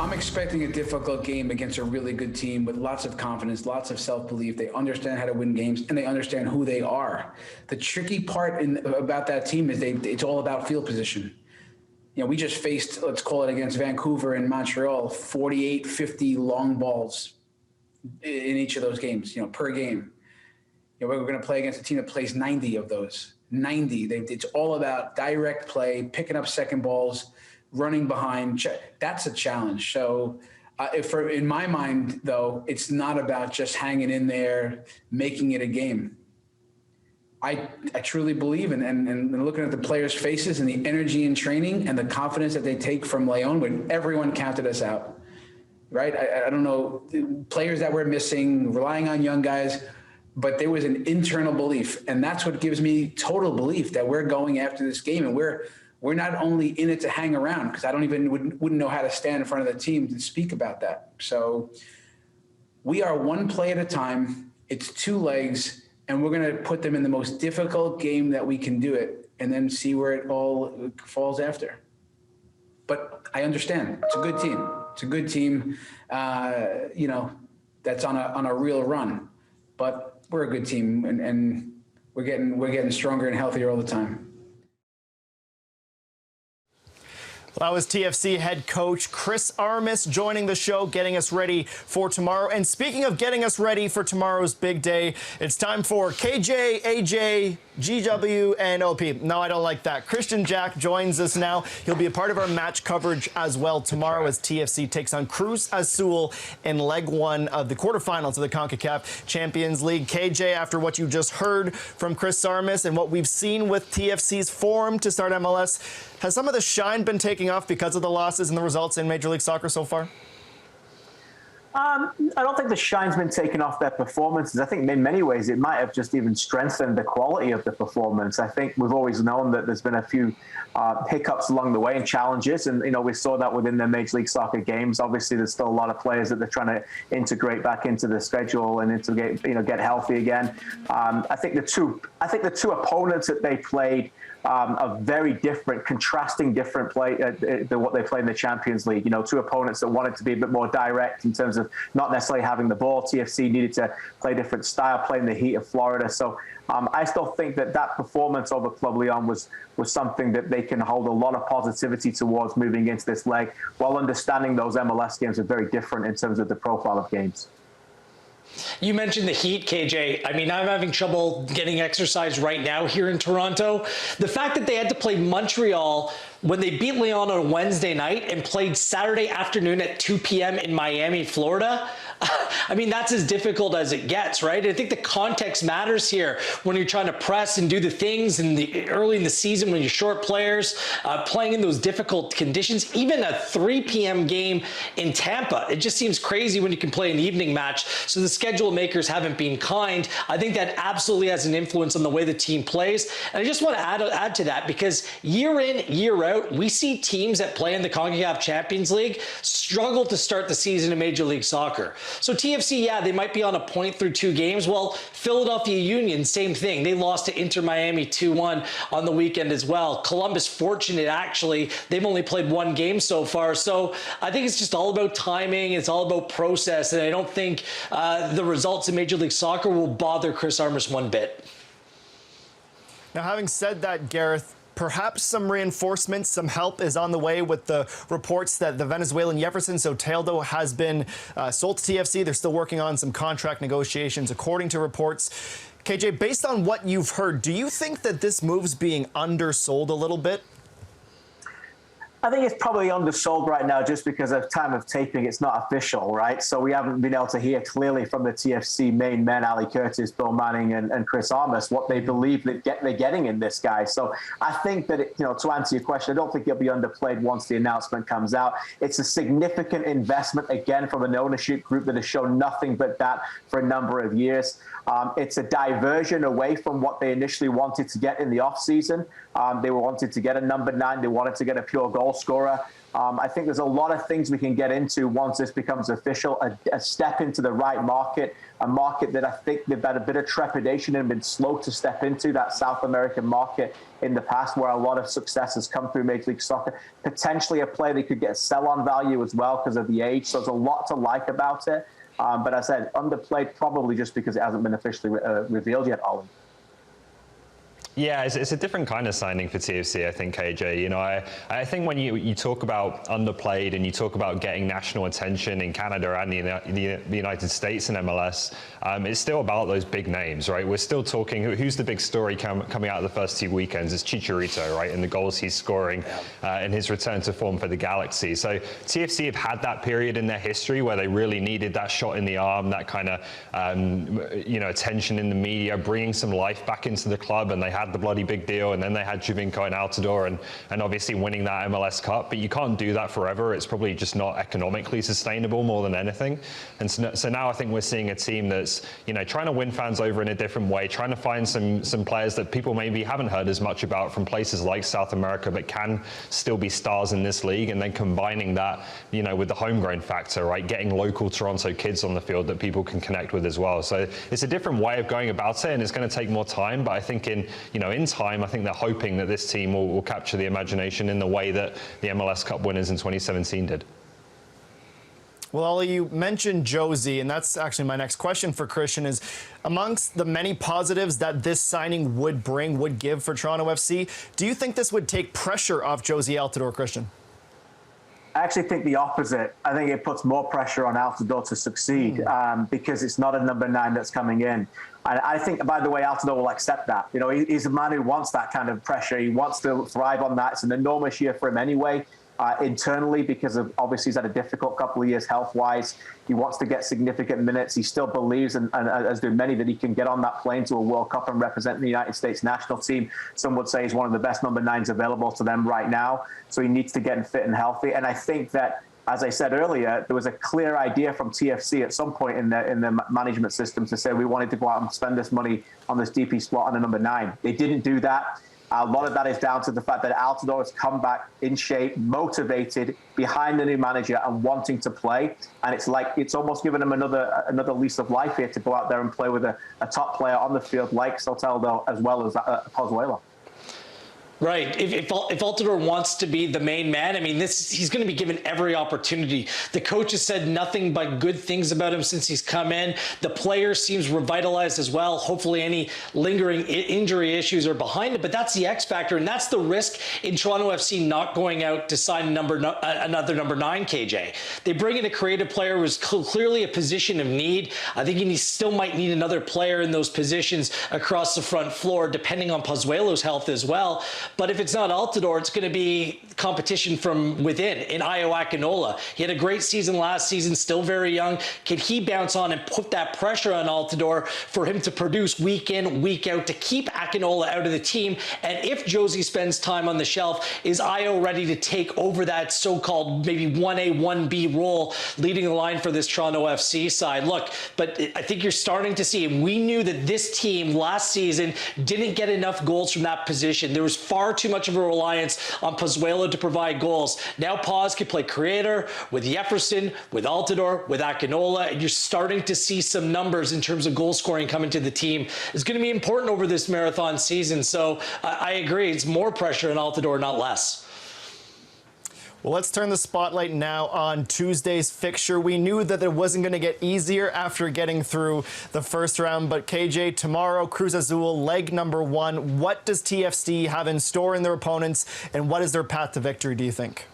I'm expecting a difficult game against a really good team with lots of confidence, lots of self-belief. They understand how to win games, and they understand who they are. The tricky part about that team is it's all about field position. You know, we just faced, let's call it against Vancouver and Montreal, 48, 50 long balls in each of those games, per game. We're going to play against a team that plays 90 of those. 90. It's all about direct play, picking up second balls, running behind. That's a challenge. So in my mind, though, it's not about just hanging in there, making it a game. I truly believe and looking at the players' faces and the energy in training and the confidence that they take from Leon when everyone counted us out, right? I don't know, players that we're missing, relying on young guys, but there was an internal belief. And that's what gives me total belief that we're going after this game. And we're not only in it to hang around, because I wouldn't know how to stand in front of the team to speak about that. So we are one play at a time. It's two legs, and we're going to put them in the most difficult game that we can do it, and then see where it all falls after. But I understand it's a good team. It's a good team, that's on a real run. But we're a good team, and we're getting stronger and healthier all the time. That was TFC head coach Chris Armas joining the show, getting us ready for tomorrow. And speaking of getting us ready for tomorrow's big day, it's time for KJ, AJ, GW, and OP. No, I don't like that. Kristian Jack joins us now. He'll be a part of our match coverage as well tomorrow as TFC takes on Cruz Azul in leg one of the quarterfinals of the CONCACAF Champions League. KJ, after what you just heard from Chris Armas and what we've seen with TFC's form to start MLS, has some of the shine been taking off because of the losses and the results in Major League Soccer so far? I don't think the shine's been taken off their performances. I think in many ways it might have just even strengthened the quality of the performance. I think we've always known that there's been a few hiccups along the way and challenges, and we saw that within their Major League Soccer games. Obviously, there's still a lot of players that they're trying to integrate back into the schedule and get healthy again. I think the two opponents that they played are very different, contrasting different play than what they played in the Champions League. Two opponents that wanted to be a bit more direct in terms of not necessarily having the ball. TFC needed to play a different style, playing the heat of Florida. So I still think that performance over Club Leon was something that they can hold a lot of positivity towards moving into this leg, while understanding those MLS games are very different in terms of the profile of games. You mentioned the heat, KJ. I mean, I'm having trouble getting exercise right now here in Toronto. The fact that they had to play Montreal when they beat Leon on a Wednesday night and played Saturday afternoon at 2 p.m. in Miami, Florida, I mean, that's as difficult as it gets, right? I think the context matters here when you're trying to press and do the things early in the season when you're short players, playing in those difficult conditions. Even a 3 p.m. game in Tampa, it just seems crazy when you can play an evening match. So the schedule makers haven't been kind. I think that absolutely has an influence on the way the team plays. And I just want to add to that, because year in, year out, we see teams that play in the CONCACAF Champions League struggle to start the season in Major League Soccer. So TFC, yeah, they might be on a point through 2 games. Well, Philadelphia Union, same thing. They lost to Inter Miami 2-1 on the weekend as well. Columbus, fortunate actually, they've only played 1 game so far. So I think it's just all about timing. It's all about process. And I don't think the results in Major League Soccer will bother Chris Armas one bit. Now, having said that, Gareth, perhaps some reinforcements, some help is on the way with the reports that the Venezuelan Yeferson Soteldo has been sold to TFC. They're still working on some contract negotiations, according to reports. KJ, based on what you've heard, do you think that this move's being undersold a little bit? I think it's probably undersold right now just because of time of taping. It's not official, right? So we haven't been able to hear clearly from the TFC main men, Ali Curtis, Bill Manning, and Chris Armas, what they believe that they're getting in this guy. So I think that, to answer your question, I don't think it'll be underplayed once the announcement comes out. It's a significant investment, again, from an ownership group that has shown nothing but that for a number of years. It's a diversion away from what they initially wanted to get in the offseason. They wanted to get a number 9. They wanted to get a pure goal goal scorer. I think there's a lot of things we can get into once this becomes official, a step into the right market, a market that I think they've had a bit of trepidation and been slow to step into, that South American market in the past where a lot of success has come through Major League Soccer. Potentially a player that could get a sell-on value as well because of the age. So there's a lot to like about it. But as I said, underplayed probably just because it hasn't been officially revealed yet, Ollie. Yeah, it's a different kind of signing for TFC, I think, KJ. You know, I think when you talk about underplayed and you talk about getting national attention in Canada and the United States and MLS, it's still about those big names, right? We're still talking, who's the big story coming out of the first 2 weekends? It's Chicharito, right? And the goals he's scoring in his return to form for the Galaxy. So TFC have had that period in their history where they really needed that shot in the arm, that kind of, attention in the media, bringing some life back into the club, and they had the bloody big deal, and then they had Giovinco and Altidore, and obviously winning that MLS Cup. But you can't do that forever. It's probably just not economically sustainable more than anything. And so now I think we're seeing a team that's, trying to win fans over in a different way, trying to find some players that people maybe haven't heard as much about from places like South America, but can still be stars in this league, and then combining that, with the homegrown factor, right? Getting local Toronto kids on the field that people can connect with as well. So it's a different way of going about it, and it's going to take more time. But I think in time, I think they're hoping that this team will capture the imagination in the way that the MLS Cup winners in 2017 did. Well, Ollie, you mentioned Josie, and that's actually my next question for Kristian is, amongst the many positives that this signing would give for Toronto FC, do you think this would take pressure off Josie Altidore, Kristian? I actually think the opposite. I think it puts more pressure on Altidore to succeed because it's not a number 9 that's coming in. And I think, by the way, Altidore will accept that. He's a man who wants that kind of pressure. He wants to thrive on that. It's an enormous year for him anyway, internally, because of obviously he's had a difficult couple of years health-wise. He wants to get significant minutes. He still believes, and as do many, that he can get on that plane to a World Cup and represent the United States national team. Some would say he's one of the best number 9s available to them right now. So he needs to get fit and healthy. And I think that, as I said earlier, there was a clear idea from TFC at some point in the management system to say we wanted to go out and spend this money on this DP slot on a number 9. They didn't do that. A lot of that is down to the fact that Altidore has come back in shape, motivated, behind the new manager and wanting to play. And it's almost given him another lease of life here to go out there and play with a top player on the field like Soteldo as well as Pozuelo. Right. If Altidore wants to be the main man, I mean, he's going to be given every opportunity. The coach has said nothing but good things about him since he's come in. The player seems revitalized as well. Hopefully any lingering injury issues are behind it, but that's the X factor, and that's the risk in Toronto FC not going out to sign another number 9, KJ. They bring in a creative player who's clearly a position of need. I think he still might need another player in those positions across the front floor, depending on Pozuelo's health as well. But if it's not Altidore, it's going to be competition from within in Ayo Akinola. He had a great season last season, still very young. Can he bounce on and put that pressure on Altidore for him to produce week in, week out to keep Akinola out of the team? And if Josie spends time on the shelf, is Ayo ready to take over that so-called maybe 1A, 1B role leading the line for this Toronto FC side? Look, but I think you're starting to see, and we knew that this team last season didn't get enough goals from that position. There was far too much of a reliance on Pozuelo to provide goals. Now Paz can play creator with Yeferson, with Altidore, with Akinola, and you're starting to see some numbers in terms of goal scoring coming to the team. It's going to be important over this marathon season. So I agree. It's more pressure on Altidore, not less. Well, let's turn the spotlight now on Tuesday's fixture. We knew that it wasn't going to get easier after getting through the first round, but KJ, tomorrow, Cruz Azul, leg number 1. What does TFC have in store in their opponents, and what is their path to victory, do you think?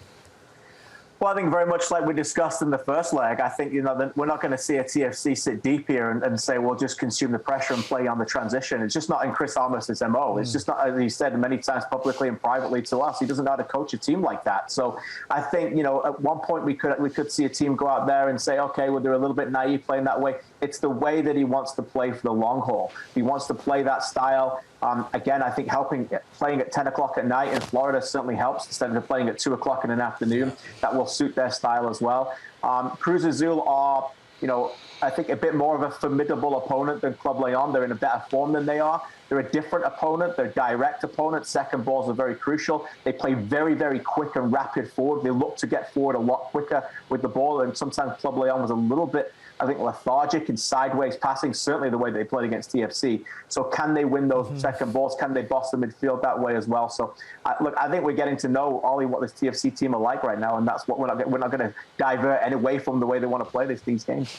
Well, I think very much like we discussed in the first leg, I think, we're not going to see a TFC sit deep here and say, we'll just consume the pressure and play on the transition. It's just not in Chris Armas' MO. It's just not, as he said many times publicly and privately to us, he doesn't know how to coach a team like that. So I think, at one point we could see a team go out there and say, okay, well, they're a little bit naive playing that way. It's the way that he wants to play for the long haul. He wants to play that style. Again, I think playing at 10 o'clock at night in Florida certainly helps instead of playing at 2 o'clock in an afternoon. That will suit their style as well. Cruz Azul are, I think a bit more of a formidable opponent than Club Leon. They're in a better form than they are. They're a different opponent. They're direct opponents. Second balls are very crucial. They play very, very quick and rapid forward. They look to get forward a lot quicker with the ball, and sometimes Club Leon was a little bit, I think, lethargic and sideways passing, certainly the way they played against TFC. So can they win those second balls? Can they boss the midfield that way as well? So, look, I think we're getting to know, Ollie, what this TFC team are like right now, and that's what we're not going to divert away from the way they want to play these games.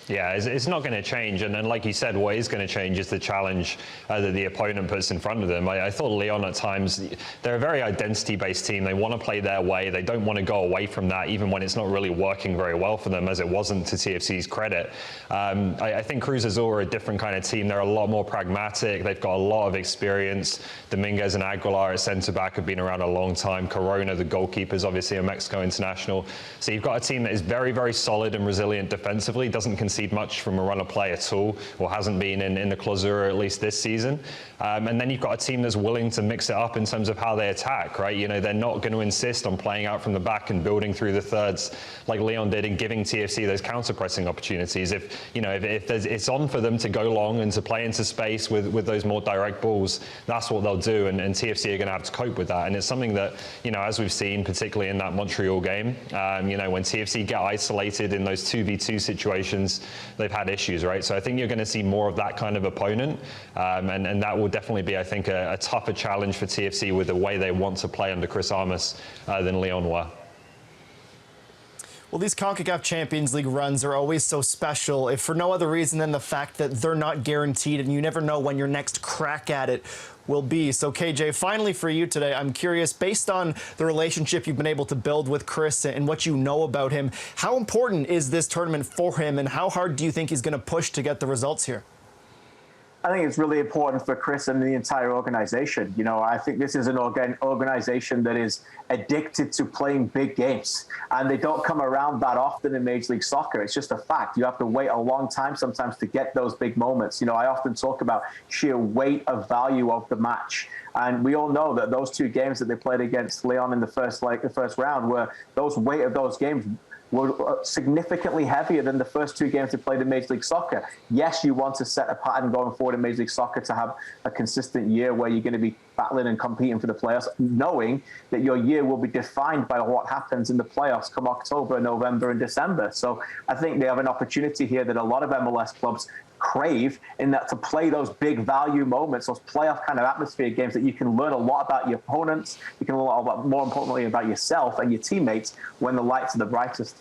Yeah, it's not going to change. And then, like you said, what is going to change is the challenge that the opponent puts in front of them. I thought Leon at times, they're a very identity-based team. They want to play their way. They don't want to go away from that, even when it's not really working very well for them, as it wasn't to TFC's credit. I think Cruz Azul are a different kind of team. They're a lot more pragmatic. They've got a lot of experience. Dominguez and Aguilar at centre-back have been around a long time. Corona, the goalkeeper, is obviously a Mexico international. So you've got a team that is very, very solid and resilient defensively, doesn't concede much from a run of play at all, or hasn't been in the Clausura at least this season. And then you've got a team that's willing to mix it up in terms of how they attack, right? You know, they're not going to insist on playing out from the back and building through the thirds like Leon did and giving TFC those counter-pressing opportunities. If it's on for them to go long and to play into space with those more direct balls, that's what they'll do, and TFC are going to have to cope with that. And it's something that, you know, as we've seen, particularly in that Montreal game, you know, when TFC get isolated in those 2v2 situations, they've had issues, right? So I think you're going to see more of that kind of opponent, and that will definitely be, I think, a tougher challenge for TFC with the way they want to play under Chris Armas than Leon were. Well, these CONCACAF Champions League runs are always so special, if for no other reason than the fact that they're not guaranteed and you never know when your next crack at it will be. So, KJ, finally for you today, I'm curious, based on the relationship you've been able to build with Chris and what you know about him, how important is this tournament for him, and how hard do you think he's going to push to get the results here? I think it's really important for Chris and the entire organization. You know, I think this is an organization that is addicted to playing big games, and they don't come around that often in Major League Soccer. It's just a fact. You have to wait a long time sometimes to get those big moments. You know, I often talk about sheer weight of value of the match. And we all know that those two games that they played against Leon in the first round were those weight of those games were significantly heavier than the first two games they played in Major League Soccer. Yes, you want to set a pattern going forward in Major League Soccer to have a consistent year where you're going to be battling and competing for the playoffs, knowing that your year will be defined by what happens in the playoffs come October, November, and December. So I think they have an opportunity here that a lot of MLS clubs crave, in that to play those big value moments, those playoff kind of atmosphere games that you can learn a lot about your opponents, you can learn a lot about, more importantly, about yourself and your teammates when the lights are the brightest.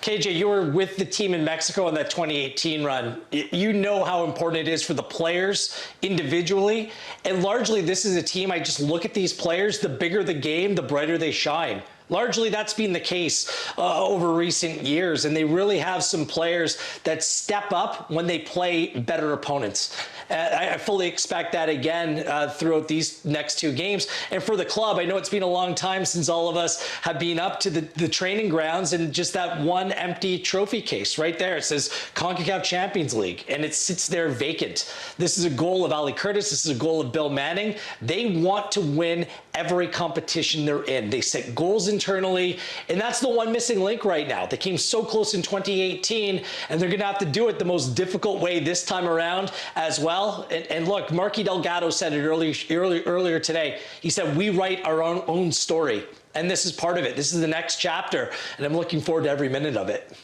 KJ, you were with the team in Mexico in that 2018 run. You know how important it is for the players individually. And largely, this is a team, I just look at these players, the bigger the game, the brighter they shine. Largely, that's been the case over recent years, and they really have some players that step up when they play better opponents. I fully expect that again throughout these next two games. And for the club, I know it's been a long time since all of us have been up to the training grounds, and just that one empty trophy case right there. It says CONCACAF Champions League, and it sits there vacant. This is a goal of Ali Curtis. This is a goal of Bill Manning. They want to win every competition they're in. They set goals internally, and that's the one missing link right now. They came so close in 2018, and they're going to have to do it the most difficult way this time around as well. And look, Marky Delgado said it earlier today. He said, we write our own story, and this is part of it. This is the next chapter, and I'm looking forward to every minute of it.